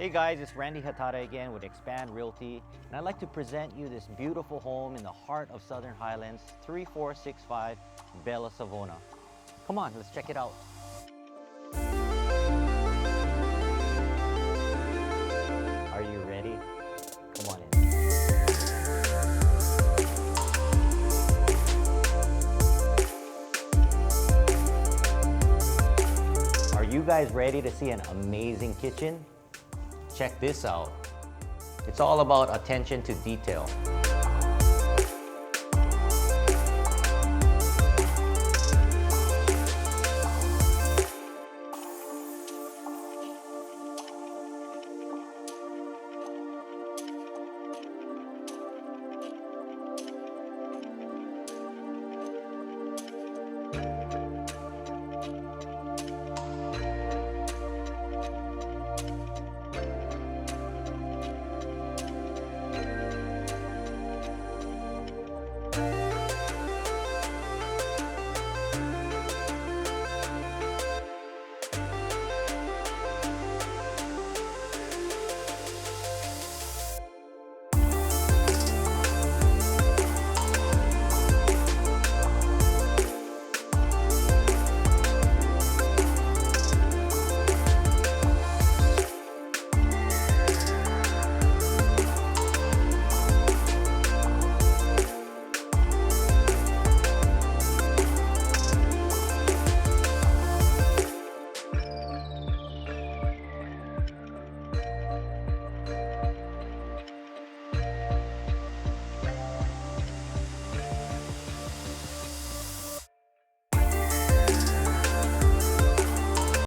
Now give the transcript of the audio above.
Hey guys, it's Randy Hatada again with Expand Realty, and I'd like to present you this beautiful home in the heart of Southern Highlands, 3465 Bella Sovana. Come on, let's check it out. Are you ready? Come on in. Are you guys ready to see an amazing kitchen? Check this out. It's all about attention to detail.